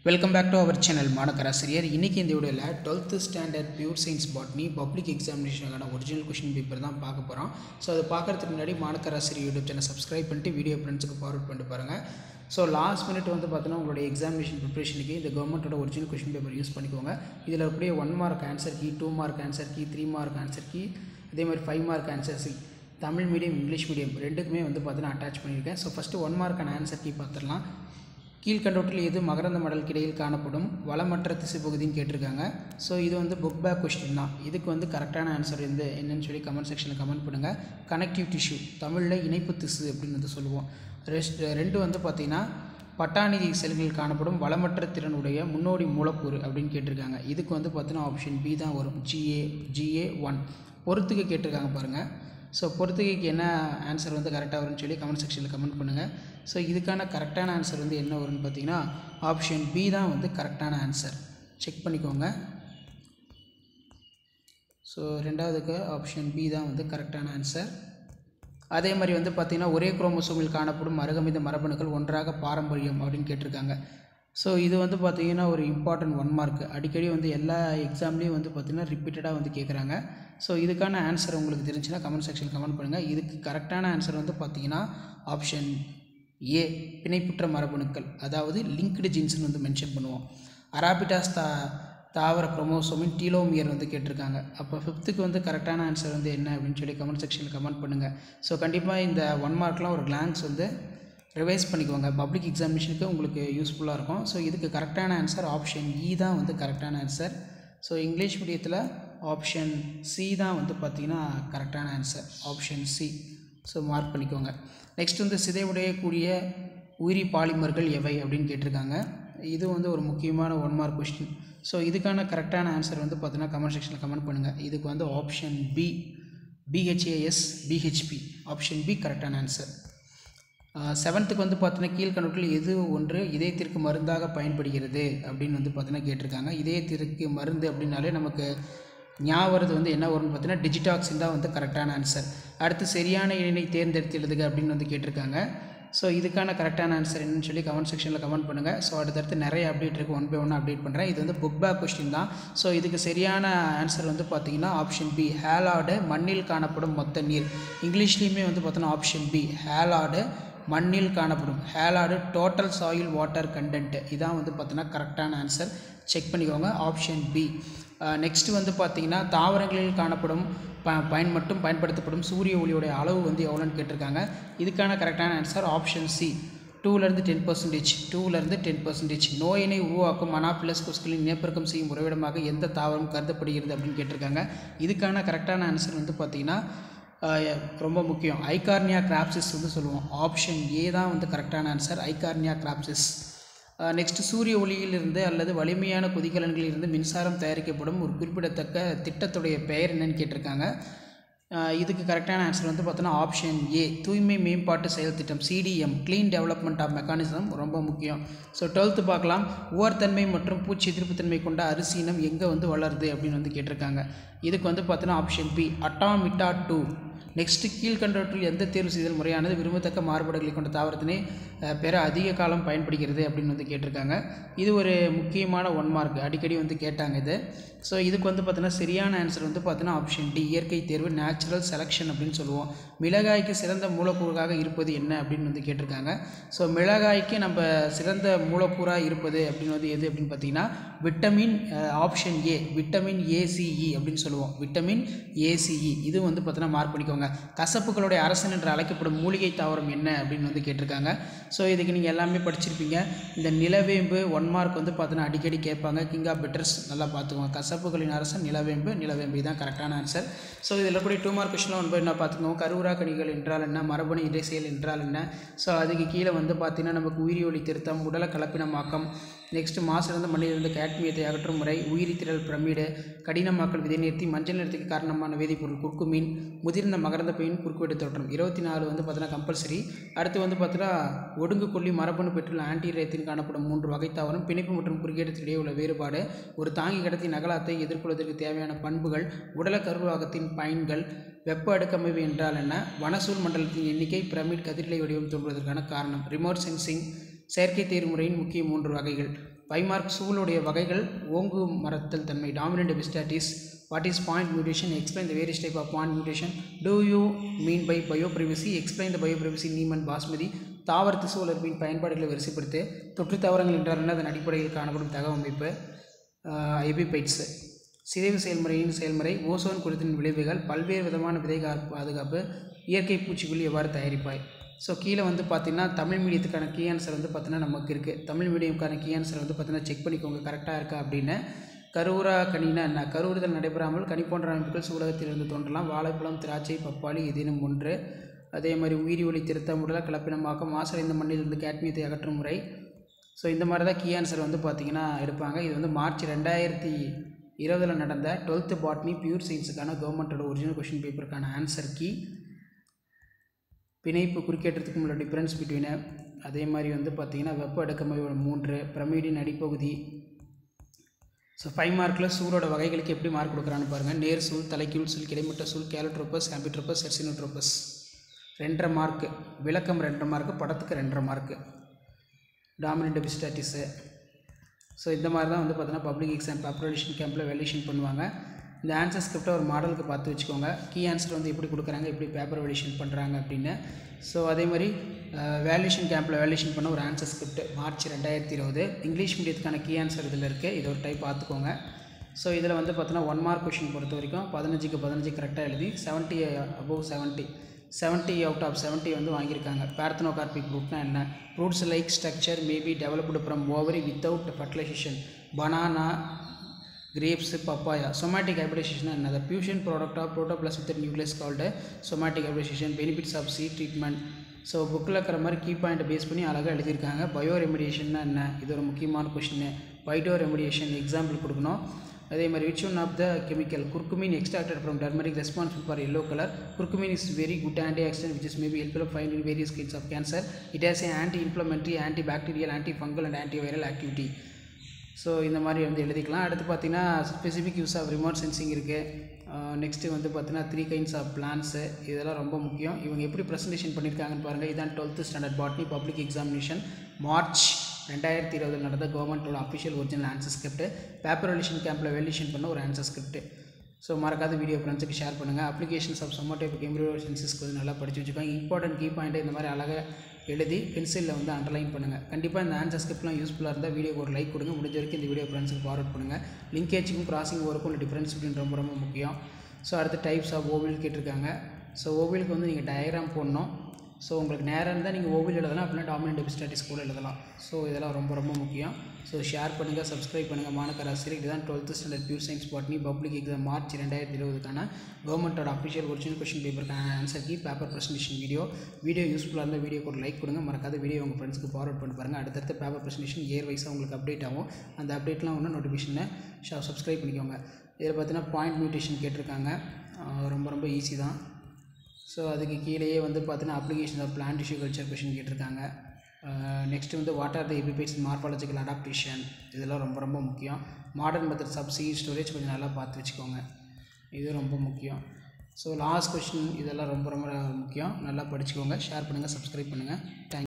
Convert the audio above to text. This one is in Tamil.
Welcome back to our channel Manakkarasiriyar. இன்றைக்கி இந்த வீடியோவில் 12th standard pure science botany public எக்ஸாமினேஷனுக்கான ஒரிஜினல் கொஷின் பேப்பர் தான் பார்க்க போகிறோம். ஸோ அதை பார்க்குறதுக்கு முன்னாடி மாணக்கராசிரியர் யூடியூப் சேனல் சப்ஸ்கிரைப் பண்ணிட்டு வீடியோ ஃப்ரெண்ட்ஸுக்கு ஃபார்வர்ட் பண்ணிட்டு பாருங்கள். ஸோ லாஸ்ட் மினிட் பார்த்தீங்கன்னா உங்களுடைய எக்ஸாமினேஷன் ப்ரிப்பரேஷனுக்கு இந்த கவர்மெண்ட்டோட ஒரிஜினல் கொஷின் பேப்பர் யூஸ் பண்ணிக்கோங்க. இதில் அப்படியே 1 mark answer key, 2 mark answer key, 3 mark answer key, அதே மாதிரி 5 mark answer key, Tamil medium English medium ரெண்டுக்குமே பார்த்தீங்கன்னா அட்டாச் பண்ணியிருக்கேன். ஸோ ஃபஸ்ட்டு 1 மார்க்கான ஆன்சர் கீ பார்த்துடலாம். கீழ்கண்டவற்றில் எது மகரந்த மடலுக்கு இடையில் காணப்படும் வளமற்ற திசு பகுதின்னு கேட்டிருக்காங்க. ஸோ இது புக் பேக் கொஸ்டின் தான். இதுக்கு கரெக்டான ஆன்சர் என்னன்னு சொல்லி கமெண்ட் செக்ஷனில் கமெண்ட் பண்ணுங்கள். கனெக்டிவ் டிஷ்யூ, தமிழில் இணைப்பு திசு அப்படின்னு சொல்லுவோம். ரெண்டு பார்த்திங்கன்னா பட்டாணி செல்களில் காணப்படும் வளமற்ற திறனுடைய முன்னோடி மூலக்கூறு அப்படின்னு கேட்டிருக்காங்க. இதுக்கு பார்த்தீங்கன்னா ஆப்ஷன் பி தான் வரும். GA1 பொறுத்துக்கு கேட்டிருக்காங்க பாருங்கள். ஸோ பொறுத்துகைக்கு என்ன ஆன்சர் கரெக்டாக வரும்னு சொல்லி கமெண்ட் செக்ஷனில் கமெண்ட் பண்ணுங்கள். ஸோ இதுக்கான கரெக்டான ஆன்சர் என்ன வரும்னு பார்த்தீங்கன்னா ஆப்ஷன் பி தான் கரெக்டான ஆன்சர். செக் பண்ணிக்கோங்க. ஸோ ரெண்டாவதுக்கு ஆப்ஷன் பி தான் கரெக்டான ஆன்சர். அதே மாதிரி பார்த்திங்கன்னா ஒரே குரோமோசோமில் காணப்படும் அருகமித மரபணுக்கள் ஒன்றாக பாரம்பரியம் அப்படின்னு கேட்டிருக்காங்க. ஸோ இது பார்த்திங்கன்னா ஒரு இம்பார்ட்டன்ட் 1 மார்க். அடிக்கடி எல்லா எக்ஸாம்லேயும் பார்த்திங்கன்னா ரிப்பீட்டடாக கேட்குறாங்க. ஸோ இதுக்கான ஆன்சர் உங்களுக்கு தெரிஞ்சுன்னா கமெண்ட் செக்ஷன் கமெண்ட் பண்ணுங்கள். இதுக்கு கரெக்டான ஆன்சர் பார்த்திங்கன்னா ஆப்ஷன் ஏ, பிணைப்புற்ற மரபணுக்கள், அதாவது லிங்க்டு ஜீன்ஸ்னு மென்ஷன் பண்ணுவோம். அராபிடாஸ் தாவர குரோமோசோமின் டீலோமியர் கேட்டிருக்காங்க. அப்போ 5க்கு கரெக்டான ஆன்சர் என்ன அப்படின்னு சொல்லி கமெண்ட் செக்ஷனில் கமெண்ட் பண்ணுங்கள். ஸோ கண்டிப்பாக இந்த 1 மார்க்லாம் ஒரு கிளான்ஸ் ரிவைஸ் பண்ணிக்கோங்க. பப்ளிக் எக்ஸாமினேஷனுக்கு உங்களுக்கு யூஸ்ஃபுல்லாக இருக்கும். ஸோ இதுக்கு கரெக்டான ஆன்சர் ஆப்ஷன் இ தான் கரெக்டான ஆன்சர். ஸோ இங்கிலீஷ் மீடியத்தில் ஆப்ஷன் சி தான் பார்த்திங்கன்னா கரெக்டான answer, option C. So mark பண்ணிக்கோங்க. நெக்ஸ்ட் சிதைவுடையக்கூடிய உயிரி பாலிமர்கள் எவை அப்படின்னு கேட்டிருக்காங்க. இது ஒரு முக்கியமான 1 மார்க் கொஸ்டின். ஸோ இதுக்கான கரெக்டான ஆன்சர் பார்த்தீங்கன்னா கமெண்ட் செக்ஷனில் கமெண்ட் பண்ணுங்கள். இதுக்கு option B, BHAS BHP, option B கரெக்டான ஆன்சர். 7த்துக்கு பார்த்தீங்கன்னா கீழ்கணக்கில் எது ஒன்று இதயத்திற்கு மருந்தாக பயன்படுகிறது அப்படின்னு பார்த்தீங்கன்னா கேட்டிருக்காங்க. இதயத்திற்கு மருந்து அப்படின்னாலே நமக்கு ஞாபகம் என்ன வரும்னு பார்த்தீங்கன்னா டிஜிடாக்சின் தான் கரெக்டான ஆன்சர். அடுத்து சரியான இணை தேர்ந்தெடுத்து எழுதுக அப்படின்னு கேட்டிருக்காங்க. ஸோ இதுக்கான கரெக்டான ஆன்சர் என்னன்னு சொல்லி கமெண்ட் செக்ஷனில் கமெண்ட் பண்ணுங்கள். ஸோ அடுத்தடுத்து நிறைய அப்டேட் இருக்குது, 1 by 1 அப்டேட் பண்ணுறேன். இது புக் பேக் கொஸ்டின் தான். ஸோ இதுக்கு சரியான ஆன்சர் பார்த்தீங்கன்னா ஆப்ஷன் பி, ஹேலாடு, மண்ணில் காணப்படும் மொத்த நீர். இங்கிலீஷ்லேயுமே பார்த்தோன்னா ஆப்ஷன் பி, ஹேலாடு, மண்ணில் காணப்படும், ஹேலாடு டோட்டல் சாயில் வாட்டர் கண்டென்ட். இதான் பார்த்தீங்கன்னா கரெக்டான ஆன்சர். செக் பண்ணிக்கோங்க, ஆப்ஷன் பி. நெக்ஸ்ட் பார்த்திங்கன்னா தாவரங்களில் காணப்படும் மட்டும் பயன்படுத்தப்படும் சூரிய ஒளியோடைய அளவு எவ்வளோன்னு கேட்டிருக்காங்க. இதுக்கான கரெக்டான ஆன்சர் ஆப்ஷன் சி, 2லேருந்து 10%, 2லேருந்து 10%. நோயினை உருவாக்கும் அனாஃபிலஸ் கொசுக்களின் இனப்பெருக்கம் செய்யும் உறைவிடமாக எந்த தாவரம் கருதப்படுகிறது அப்படின்னு கேட்டிருக்காங்க. இதுக்கான கரெக்டான ஆன்சர் பார்த்திங்கன்னா ரொம்ப முக்கியம், ஐகார்னியா கிராப்சிஸ் சொல்லுவோம். ஆப்ஷன் ஏ தான் கரெக்டான ஆன்சர், ஐகார்னியா கிராப்சிஸ். நெக்ஸ்ட் சூரிய ஒளியிலிருந்து அல்லது வலிமையான கொதிகலன்களிலிருந்து மின்சாரம் தயாரிக்கப்படும் ஒரு குறிப்பிடத்தக்க திட்டத்துடைய பெயர் என்னன்னு கேட்டிருக்காங்க. இதுக்கு கரெக்டான ஆன்சர் பார்த்தோன்னா ஆப்ஷன் ஏ, தூய்மை மேம்பாட்டு செயல் திட்டம், CDM, clean development of mechanism, ரொம்ப முக்கியம். ஸோ 12th பார்க்கலாம். உவர்த்தன்மை மற்றும் பூச்சி எதிர்ப்புத்தன்மை கொண்ட அரிசி இனம் எங்கே வளருது அப்படின்னு கேட்டிருக்காங்க. இதுக்கு பார்த்தோன்னா ஆப்ஷன் பி, அட்டாமிட்டா 2. நெக்ஸ்ட்டு கீழ்கண்டவற்றில் எந்த தேர்வு செய்தல் முறையானது விரும்பத்தக்க மாறுபாடுகளை கொண்ட தாவரத்தினை பெற அதிக காலம் பயன்படுகிறது அப்படின்னு கேட்டிருக்காங்க. இது ஒரு முக்கியமான 1 மார்க், அடிக்கடி கேட்டாங்க இது. ஸோ இதுக்கு பார்த்தீங்கன்னா சரியான ஆன்சர் பார்த்தீங்கன்னா ஆப்ஷன் டி, இயற்கை தேர்வு, நேச்சுரல் செலெக்ஷன் அப்படின்னு சொல்லுவோம். மிளகாய்க்கு சிறந்த மூலக்கூறாக இருப்பது என்ன அப்படின்னு கேட்டிருக்காங்க. ஸோ மிளகாய்க்கு நம்ம சிறந்த மூலக்கூறாக இருப்பது அப்படின்னு எது அப்படின்னு பார்த்தீங்கன்னா vitamin, option A, vitamin ACE அப்படின்னு சொல்லுவோம். விட்டமின் ACE இது பார்த்தீங்கன்னா மார்க் பண்ணிக்கோங்க. கசப்புகளுடைய அரசன் என்று அழைக்கப்படும் மூலிகை தாவரம் என்ன அப்படின்னு கேட்டிருக்காங்க. ஸோ இதுக்கு நீங்கள் எல்லாமே படிச்சிருப்பீங்க. இந்த நிலவேம்பு 1 மார்க் பார்த்தீங்கன்னா அடிக்கடி கேட்பாங்க. கிங் ஆஃப் பெட்டர்ஸ் நல்லா பார்த்துக்கோங்க. கசப்புகளின் அரசன் நிலவேம்பு, இதுதான் கரெக்டான ஆன்சர். ஸோ இதில் கூட 2 மார்க் கொஸ்டின் 1 by 1 பார்த்துக்கோங்க. கருவுரா கணிகள் என்றால் என்ன, மரபணு இடைச்செயல் என்றால் என்ன. ஸோ அதுக்கு கீழே பார்த்தீங்கன்னா நமக்கு உயிரி ஒளி திருத்தம், உடல கலப்பினமாக்கம், நெக்ஸ்ட்டு மாசிறந்த மண்ணிலிருந்து கேட்மியத்தை அகற்றும் முறை, உயிரி திரள் பிரமிடு, கடினமாக்கல், விதை நிறுத்தி, மஞ்சள் நிறத்துக்கு காரணமான வேதிப்பொருள் குர்குமின், முதிர்ந்த மகரந்த பையின் குறுக்குவெட்டு தோற்றம். 24 பார்த்தீங்கன்னா கம்பல்சரி. அடுத்து பார்த்தீங்கன்னா ஒடுங்கு கொல்லி மரபணு பெற்றுள்ள ஆன்டிரேத்தின் காணப்படும் 3 வகை தாவரம், பிணைப்பு மற்றும் குறுக்கீடத்திடையே உள்ள வேறுபாடு, ஒரு தாங்கி கடத்தி நகலாத்தை எதிர்கொள்வதற்கு தேவையான பண்புகள், உடல கருவாகத்தின் பயன்கள், வெப்ப அடுக்கமைவு என்றால் என்ன, வனசூழ் மண்டலத்தின் எண்ணிக்கை, பிரமிட் கதிரிலை வடிவம் தோன்றுவதற்கான காரணம், ரிமோட் சென்சிங், செயற்கை தேர்வு முறையின் முக்கிய 3 வகைகள். 5 மார்க் சூழுடைய வகைகள் ஓங்கு மரத்தல் தன்மை dominant epistasis what is point mutation explain the various type of point mutation do you mean by biopiracy explain the biopiracy நீமன் பாஸ்மதி தாவர திசு வளர்ப்பின் பயன்பாடுகளை வரிசைப்படுத்து தொற்று தாவரங்கள் என்றால் அதன் அடிப்படையில் காணப்படும் தகவமைப்பு எபிபைட்ஸ் சிதைவு செயல்முறை ஓசோன் குறைத்தின் விளைவுகள் பல்வேறு விதமான விதை பாதுகாப்பு இயற்கை பூச்சிக்கொல்லி எவ்வாறு தயாரிப்பாய். ஸோ கீழே வந்து பார்த்திங்கன்னா தமிழ் மீடியத்துக்கான கீ ஆன்சர் வந்து பார்த்திங்கன்னா நமக்கு இருக்குது. தமிழ் மீடியமுக்கான கீ ஆன்சர் வந்து பார்த்திங்கன்னா செக் பண்ணிக்கோங்க கரெக்டாக இருக்கா அப்படின்னு. கருவுரா கனினா என்ன? கருவுறுதல் நடைபெறாமல் கனி போன்ற அமைப்புகள் சூலகத்திலிருந்து தோன்றலாம். வாழைப்பழம், திராட்சை, பப்பாளி ஏதேனும் ஒன்று. அதே மாதிரி உயிரி ஒளி திருத்தமுடல கலப்பினமாக்கம் மாசடைந்த மண்ணிலிருந்து கேட்மியத்தை அகற்றும் முறை. ஸோ இந்த மாதிரி தான் கீ ஆன்சர் வந்து பார்த்திங்கன்னா எடுப்பாங்க. இது வந்து மார்ச் 2020 நடந்த 12th பாட்னி பியூர் சயின்ஸுக்கான கவர்மெண்ட்டோட ஒரிஜினல் கொஷின் பேப்பருக்கான ஆன்சர் கீ. பிணைப்பு குறுக்கேற்றத்துக்கும் உள்ள டிஃப்ரென்ஸ் பிட்வீன். அதே மாதிரி வந்து பார்த்திங்கன்னா வெப்ப அடுக்கமையோட 3 பிரமிடின் அடிப்பகுதி. ஸோ 5 மார்க்கில் சூழோட வகைகளுக்கு எப்படி மார்க் கொடுக்குறான்னு பாருங்கள். நேர் சூழ், தலைக்கீழ் சூழ், கிடைமட்ட சூழ், கேலட்ரோபஸ், ஆம்பிட்ரோபஸ், செர்சினோட்ரோபஸ். 2.5 மார்க்கு. விளக்கம் 2.5 மார்க்கு. படத்துக்கு 2.5 மார்க்கு. டாமினன்ட் எபிஸ்டாட்டிஸு. ஸோ இந்த மாதிரி தான் வந்து பார்த்தீங்கன்னா பப்ளிக் எக்ஸாம் பேப்பரேஷன் கேம்பில் வேல்யூஷன் பண்ணுவாங்க. இந்த ஆன்சர் ஸ்கிரிப்டை ஒரு மாடலுக்கு பார்த்து வச்சுக்கோங்க. கீ ஆன்சர் வந்து எப்படி கொடுக்குறாங்க, எப்படி பேப்பர் வேல்யூஷன் பண்ணுறாங்க அப்படின்னு. ஸோ அதே மாதிரி வேல்யூஷன் கேம்பில் வேல்யூஷன் பண்ண ஒரு ஆன்சர் ஸ்கிரிப்ட் மார்ச் 2020. இங்கிலீஷ் மீடியத்துக்கான கீ ஆன்சர் இதில் இருக்குது. இது ஒரு டைப் பார்த்துக்கோங்க. ஸோ இதில் வந்து பார்த்தீங்கன்னா 1 மார்க் கொஷின் பொறுத்த வரைக்கும் 15க்கு 15 கரெக்டாக எழுதி 70 above 70 out of 70 வந்து வாங்கியிருக்காங்க. பேர்த்தனோகார்பிக் ரூட்னா என்ன? Roots like structure may be developed from ovary without fertilisation. Banana, grapes, papaya. Somatic hybridization and the fusion product of protoplasm with nucleus called somatic hybridization. Benefits of seed treatment. So புக்கில் இருக்கிற மாதிரி கீ பாயிண்ட் பேஸ் பண்ணி அழகாக எழுதியிருக்காங்க. பயோ ரெமிடியேஷன்னா என்ன? இது ஒரு முக்கியமான கொஷின். பைட்டோ ரெமிடியேஷன் எக்ஸாம்பிள் கொடுக்கணும். அதே மாதிரி which one of the chemical curcumin extracted from turmeric responsible for yellow color. Curcumin is very good antioxidant which is maybe helpful to find in various kinds of cancer. It has an anti-inflammatory, antibacterial, antifungal and antiviral activity. So இந்த மாதிரி வந்து எழுதிக்கலாம். அடுத்து பார்த்தீங்கன்னா specific use of remote sensing இருக்குது. நெக்ஸ்ட்டு வந்து பார்த்தீங்கன்னா 3 kinds ஆஃப் பிளான்ஸு. இதெல்லாம் ரொம்ப முக்கியம். இவங்க எப்படி ப்ரெசன்டேஷன் பண்ணியிருக்காங்கன்னு பாருங்கள். இதான் 12th standard botany public examination March 2020 நடந்த கவர்மெண்ட்டோட official original answer script. Paper valuation கேம்பில் வேல்யூஷன் பண்ண ஒரு ஆன்சர் ஸ்கிரிப்ட். ஸோ மறக்காத வீடியோ ஃப்ரெண்ட்ஸுக்கு ஷேர் பண்ணுங்கள். அப்ளிகேஷன்ஸ் ஆஃப் சொமோடைபிக் எம்ப்ரியோனிக் சென்சஸ்க்கு வந்து நல்லா படித்து வச்சுக்கோங்க. இம்பார்ட்டன்ட் கீ பாயிண்ட்டை இந்த மாதிரி அழகாக எழுதி பென்சிலில் வந்து அண்டர்லைன் பண்ணுங்கள். கண்டிப்பாக இந்த ஆன்சர் ஸ்கிரிப்ட்லாம் யூஸ்ஃபுல்லாக இருந்தால் வீடியோக்கு ஒரு லைக் கொடுங்க. முடிஞ்ச வரைக்கும் இந்த வீடியோ ஃப்ரெண்ட்ஸுக்கு ஃபார்வர்ட் பண்ணுங்கள். லிங்கேஜுக்கும் கிராசிங் ஓவருக்கும் உள்ள டிஃப்ரென்ஸ் பிட்வீன் ரொம்ப ரொம்ப முக்கியம். ஸோ அடுத்த டைப்ஸ் ஆஃப் ஓவில் கேட்டிருக்காங்க. ஸோ ஓவிலுக்கு வந்து நீங்கள் டயக்ராம் போடணும். ஸோ உங்களுக்கு நேரம் இருந்தால் நீங்கள் ஓவில் எழுதலாம், அப்படின்னா டாமினன்ட் எபிஸ்டாட்டிஸ் கூட எழுதலாம். ஸோ இதெல்லாம் ரொம்ப ரொம்ப முக்கியம். ஸோ ஷேர் பண்ணுங்கள், சப்ஸ்கிரைப் பண்ணுங்கள். மாணவர் ஆசிரியர் இதுதான் 12th standard pure science botany public exam March 2020 கவர்மெண்ட்டோட அஃபிஷியல் ஒரிஜினல் கொஷின் பேப்பருக்கான answer key paper presentation video யூஸ்ஃபுல்லாக இருந்தால் வீடியோக்கு ஒரு லைக் கொடுங்க. மறக்காத வீடியோ உங்கள் ஃப்ரெண்ட்ஸ்க்கு ஃபார்வர்ட் பண்ணி பாருங்கள். அடுத்தடுத்த பேப்பர் ப்ரெசன்டேஷன் இயர் வைஸாக உங்களுக்கு அப்டேட் ஆகும். அந்த அப்டேட்லாம் ஒன்று நோட்டிஃபிகேஷனை சப்ஸ்கிரைப் பண்ணிக்கோங்க. இதில் பார்த்தீங்கன்னா பாயிண்ட் மியூட்டேஷன் கேட்டிருக்காங்க. ரொம்ப ரொம்ப ஈஸி தான். ஸோ அதுக்கு கீழேயே வந்து பார்த்தீங்கன்னா application of plant tissue culture question கேட்டிருக்காங்க. நெக்ஸ்ட் வந்து what are the epiphytes morphological adaptation. இதெல்லாம் ரொம்ப ரொம்ப முக்கியம். Modern methods of seed storage கொஞ்சம் நல்லா பார்த்து வச்சுக்கோங்க. இது ரொம்ப முக்கியம். ஸோ லாஸ்ட் கொஷின் இதெல்லாம் ரொம்ப ரொம்ப முக்கியம். நல்லா படிச்சுக்கோங்க. ஷேர் பண்ணுங்கள், சப்ஸ்கிரைப் பண்ணுங்கள். தேங்க்யூ.